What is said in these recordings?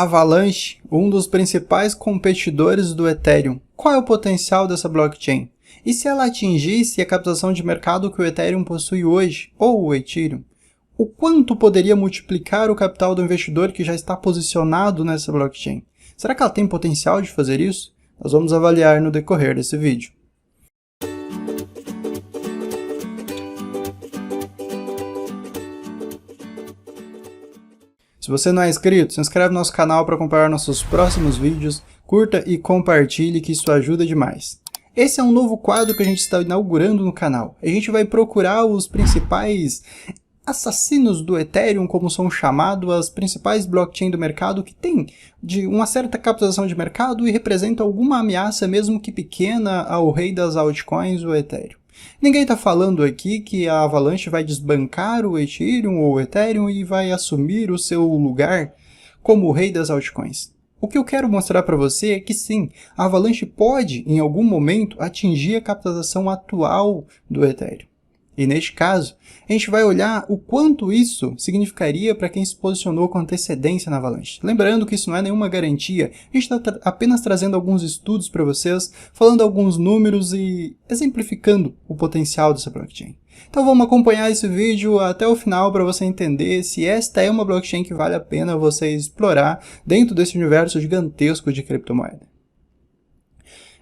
Avalanche, um dos principais competidores do Ethereum. Qual é o potencial dessa blockchain? E se ela atingisse a captação de mercado que o Ethereum possui hoje, ou o Ethereum, o quanto poderia multiplicar o capital do investidor que já está posicionado nessa blockchain? Será que ela tem potencial de fazer isso? Nós vamos avaliar no decorrer desse vídeo. Se você não é inscrito, se inscreve no nosso canal para acompanhar nossos próximos vídeos, curta e compartilhe que isso ajuda demais. Esse é um novo quadro que a gente está inaugurando no canal. A gente vai procurar os principais assassinos do Ethereum, como são chamados, as principais blockchains do mercado que têm uma certa captação de mercado e representam alguma ameaça, mesmo que pequena, ao rei das altcoins, o Ethereum. Ninguém está falando aqui que a Avalanche vai desbancar o Ethereum ou o Ethereum e vai assumir o seu lugar como o rei das altcoins. O que eu quero mostrar para você é que sim, a Avalanche pode, em algum momento, atingir a captação atual do Ethereum. E neste caso, a gente vai olhar o quanto isso significaria para quem se posicionou com antecedência na Avalanche. Lembrando que isso não é nenhuma garantia, a gente está apenas trazendo alguns estudos para vocês, falando alguns números e exemplificando o potencial dessa blockchain. Então vamos acompanhar esse vídeo até o final para você entender se esta é uma blockchain que vale a pena você explorar dentro desse universo gigantesco de criptomoeda.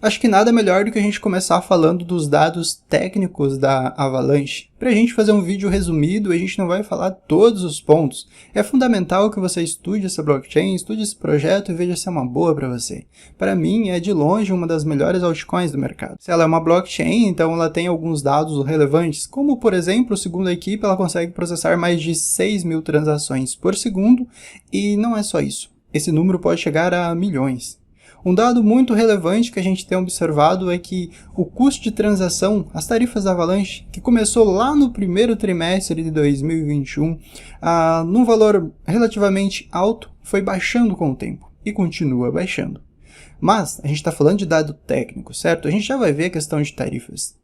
Acho que nada melhor do que a gente começar falando dos dados técnicos da Avalanche. Para a gente fazer um vídeo resumido, a gente não vai falar todos os pontos. É fundamental que você estude essa blockchain, estude esse projeto e veja se é uma boa para você. Para mim, é de longe uma das melhores altcoins do mercado. Se ela é uma blockchain, então ela tem alguns dados relevantes, como por exemplo, segundo a equipe, ela consegue processar mais de 6.000 transações por segundo, e não é só isso. Esse número pode chegar a milhões. Um dado muito relevante que a gente tem observado é que o custo de transação, as tarifas da Avalanche, que começou lá no primeiro trimestre de 2021, num valor relativamente alto, foi baixando com o tempo e continua baixando. Mas a gente está falando de dado técnico, certo? A gente já vai ver a questão de tarifas.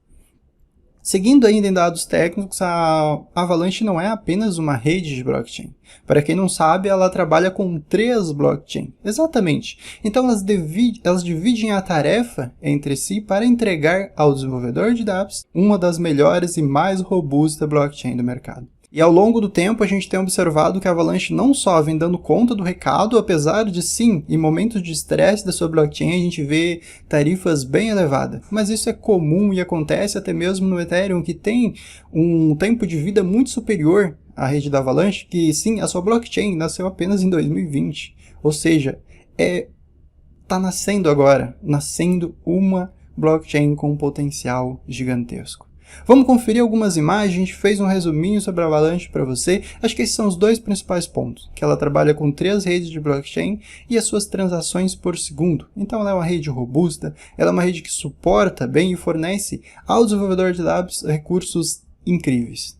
Seguindo ainda em dados técnicos, a Avalanche não é apenas uma rede de blockchain. Para quem não sabe, ela trabalha com 3 blockchains. Exatamente. Então elas dividem a tarefa entre si para entregar ao desenvolvedor de dApps uma das melhores e mais robustas blockchains do mercado. E ao longo do tempo a gente tem observado que a Avalanche não só vem dando conta do recado, apesar de sim, em momentos de estresse da sua blockchain a gente vê tarifas bem elevadas. Mas isso é comum e acontece até mesmo no Ethereum, que tem um tempo de vida muito superior à rede da Avalanche, que sim, a sua blockchain nasceu apenas em 2020. Ou seja, está nascendo agora, nascendo uma blockchain com um potencial gigantesco. Vamos conferir algumas imagens, a gente fez um resuminho sobre a Avalanche para você. Acho que esses são os dois principais pontos, que ela trabalha com 3 redes de blockchain e as suas transações por segundo. Então ela é uma rede robusta, ela é uma rede que suporta bem e fornece ao desenvolvedor de dApps recursos incríveis.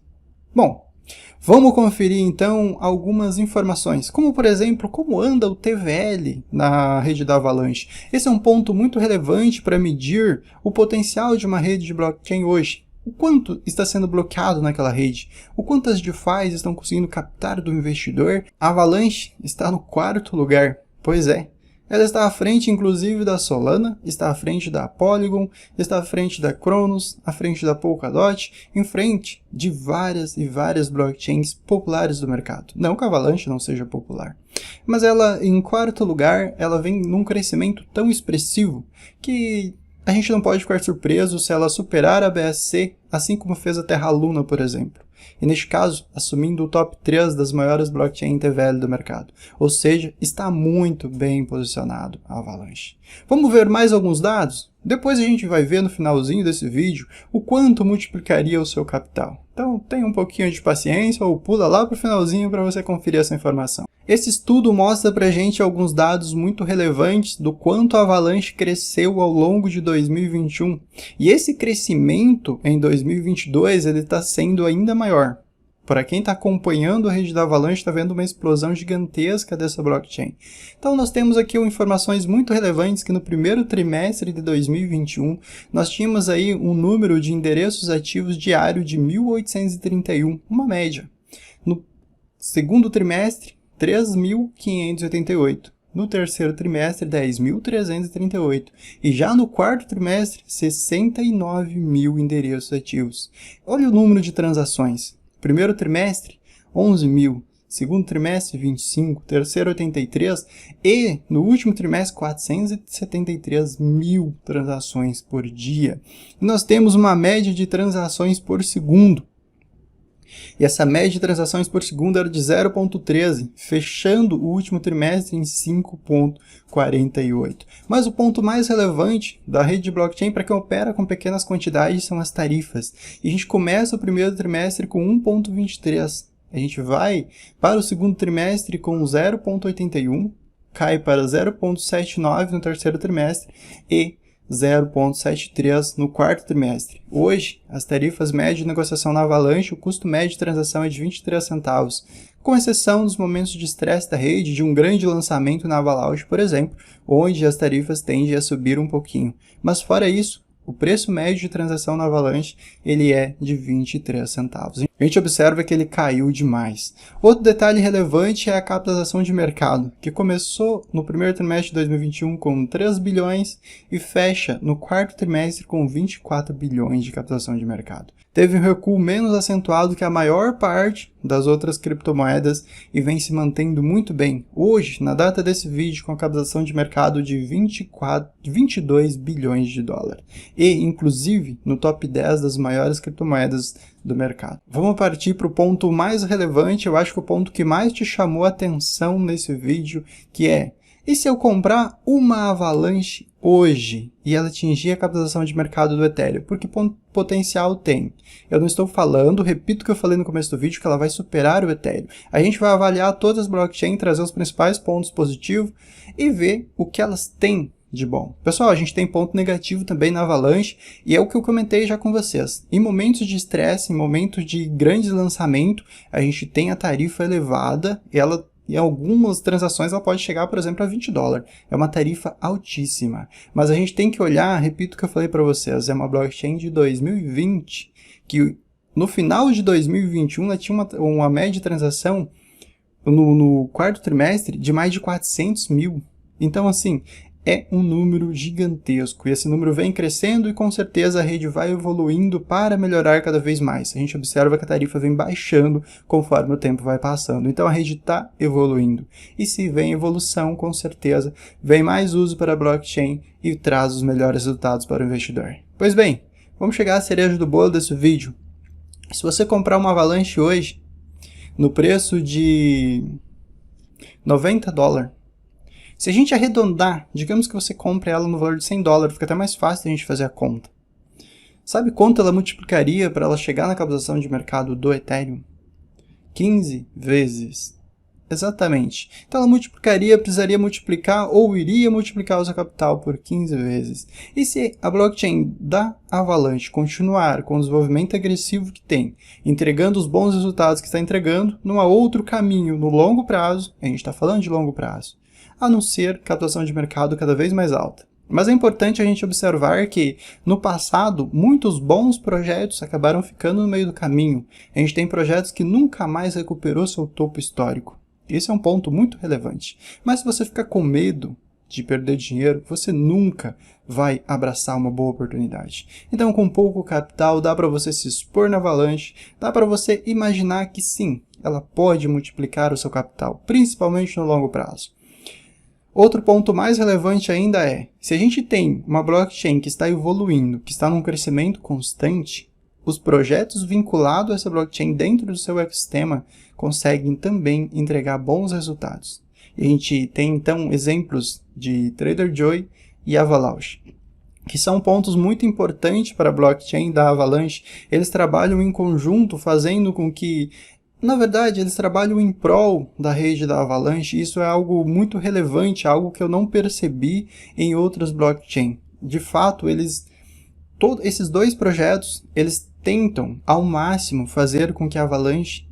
Bom, vamos conferir então algumas informações, como por exemplo, como anda o TVL na rede da Avalanche. Esse é um ponto muito relevante para medir o potencial de uma rede de blockchain hoje. O quanto está sendo bloqueado naquela rede? O quanto as DeFis estão conseguindo captar do investidor? A Avalanche está no 4º lugar. Pois é. Ela está à frente, inclusive, da Solana, está à frente da Polygon, está à frente da Cronos, à frente da Polkadot, em frente de várias e várias blockchains populares do mercado. Não que a Avalanche não seja popular. Mas ela, em 4º lugar, ela vem num crescimento tão expressivo que a gente não pode ficar surpreso se ela superar a BSC, assim como fez a Terra Luna, por exemplo. E neste caso, assumindo o top 3 das maiores blockchain TVL do mercado. Ou seja, está muito bem posicionado a Avalanche. Vamos ver mais alguns dados? Depois a gente vai ver no finalzinho desse vídeo o quanto multiplicaria o seu capital. Então tenha um pouquinho de paciência ou pula lá para o finalzinho para você conferir essa informação. Esse estudo mostra para a gente alguns dados muito relevantes do quanto a Avalanche cresceu ao longo de 2021. E esse crescimento em 2022 ele está sendo ainda maior. Para quem está acompanhando a rede da Avalanche, está vendo uma explosão gigantesca dessa blockchain. Então nós temos aqui informações muito relevantes que no primeiro trimestre de 2021, nós tínhamos aí um número de endereços ativos diário de 1.831, uma média. No segundo trimestre, 3.588. No terceiro trimestre, 10.338. E já no quarto trimestre, 69 mil endereços ativos. Olha o número de transações. Primeiro trimestre, 11 mil. Segundo trimestre, 25, terceiro, 83 e no último trimestre, 473 mil transações por dia. E nós temos uma média de transações por segundo. E essa média de transações por segundo era de 0,13, fechando o último trimestre em 5,48. Mas o ponto mais relevante da rede de blockchain para quem opera com pequenas quantidades são as tarifas. E a gente começa o primeiro trimestre com 1,23. A gente vai para o segundo trimestre com 0,81, cai para 0,79 no terceiro trimestre e 0,73 no quarto trimestre. Hoje, as tarifas médias de negociação na Avalanche, o custo médio de transação é de 23 centavos, com exceção dos momentos de estresse da rede, de um grande lançamento na Avalanche, por exemplo, onde as tarifas tendem a subir um pouquinho. Mas fora isso, o preço médio de transação na Avalanche ele é de 23 centavos. A gente observa que ele caiu demais. Outro detalhe relevante é a capitalização de mercado, que começou no primeiro trimestre de 2021 com 3 bilhões e fecha no quarto trimestre com 24 bilhões de capitalização de mercado. Teve um recuo menos acentuado que a maior parte das outras criptomoedas e vem se mantendo muito bem. Hoje, na data desse vídeo, com a capitalização de mercado de 22 bilhões de dólares. E, inclusive, no top 10 das maiores criptomoedas do mercado. Vamos partir para o ponto mais relevante, eu acho que o ponto que mais te chamou a atenção nesse vídeo, que é: e se eu comprar uma Avalanche hoje e ela atingir a capitalização de mercado do Ethereum? Porque potencial tem. Eu não estou falando, repito o que eu falei no começo do vídeo, que ela vai superar o Ethereum. A gente vai avaliar todas as blockchains, trazer os principais pontos positivos e ver o que elas têm de bom. Pessoal, a gente tem ponto negativo também na Avalanche, e é o que eu comentei já com vocês. Em momentos de estresse, em momentos de grande lançamento, a gente tem a tarifa elevada, em algumas transações ela pode chegar, por exemplo, a 20 dólares. É uma tarifa altíssima. Mas a gente tem que olhar, repito o que eu falei para vocês, é uma blockchain de 2020, que no final de 2021 ela tinha uma média de transação no quarto trimestre de mais de 400 mil. Então, assim, é um número gigantesco, e esse número vem crescendo e com certeza a rede vai evoluindo para melhorar cada vez mais. A gente observa que a tarifa vem baixando conforme o tempo vai passando, então a rede está evoluindo. E se vem evolução, com certeza, vem mais uso para a blockchain e traz os melhores resultados para o investidor. Pois bem, vamos chegar à cereja do bolo desse vídeo. Se você comprar uma Avalanche hoje, no preço de 90 dólares, se a gente arredondar, digamos que você compre ela no valor de 100 dólares, fica até mais fácil a gente fazer a conta. Sabe quanto ela multiplicaria para ela chegar na capitalização de mercado do Ethereum? 15 vezes. Exatamente. Então ela precisaria multiplicar ou iria multiplicar o seu capital por 15 vezes. E se a blockchain da Avalanche continuar com o desenvolvimento agressivo que tem, entregando os bons resultados que está entregando, não há outro caminho no longo prazo, a gente está falando de longo prazo, a não ser captação de mercado cada vez mais alta. Mas é importante a gente observar que, no passado, muitos bons projetos acabaram ficando no meio do caminho. A gente tem projetos que nunca mais recuperou seu topo histórico. Esse é um ponto muito relevante. Mas se você ficar com medo de perder dinheiro, você nunca vai abraçar uma boa oportunidade. Então, com pouco capital, dá para você se expor na Avalanche, dá para você imaginar que sim, ela pode multiplicar o seu capital, principalmente no longo prazo. Outro ponto mais relevante ainda é, se a gente tem uma blockchain que está evoluindo, que está num crescimento constante, os projetos vinculados a essa blockchain dentro do seu ecossistema conseguem também entregar bons resultados. E a gente tem então exemplos de TraderJoy e Avalanche, que são pontos muito importantes para a blockchain da Avalanche. Eles trabalham em conjunto, fazendo com que, na verdade, eles trabalham em prol da rede da Avalanche. Isso é algo muito relevante, algo que eu não percebi em outras blockchains. De fato, esses dois projetos, eles tentam ao máximo fazer com que a Avalanche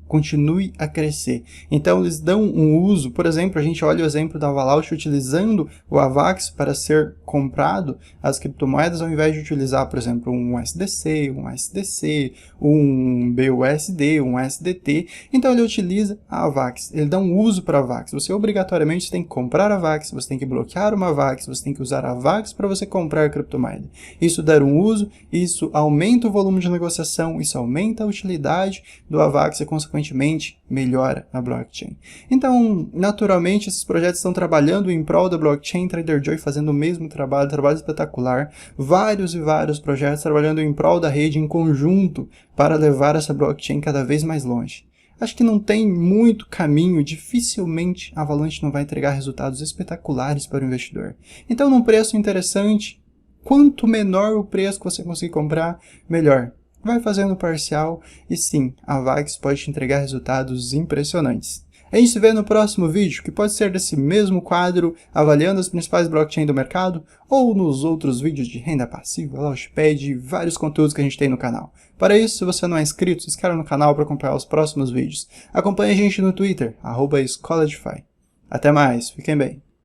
continue a crescer. Então eles dão um uso, por exemplo, a gente olha o exemplo da Avalanche utilizando o AVAX para ser comprado as criptomoedas, ao invés de utilizar, por exemplo, um USDC, um SDC, um BUSD, um SDT. Então ele utiliza a AVAX, ele dá um uso para a AVAX. Você obrigatoriamente tem que comprar a AVAX, você tem que bloquear uma AVAX, você tem que usar a AVAX para você comprar a criptomoeda. Isso dar um uso, isso aumenta o volume de negociação, isso aumenta a utilidade do AVAX e, consequentemente, melhora a blockchain. Então, naturalmente, esses projetos estão trabalhando em prol da blockchain, TraderJoy fazendo o mesmo trabalho espetacular, vários e vários projetos trabalhando em prol da rede em conjunto para levar essa blockchain cada vez mais longe. Acho que não tem muito caminho, dificilmente a Avalanche não vai entregar resultados espetaculares para o investidor. Então, num preço interessante, quanto menor o preço que você conseguir comprar, melhor. Vai fazendo parcial e sim, a AVAX pode te entregar resultados impressionantes. A gente se vê no próximo vídeo, que pode ser desse mesmo quadro, avaliando as principais blockchains do mercado, ou nos outros vídeos de renda passiva, Launchpad e vários conteúdos que a gente tem no canal. Para isso, se você não é inscrito, se inscreva no canal para acompanhar os próximos vídeos. Acompanhe a gente no Twitter, @EscolaDeFi. Até mais, fiquem bem.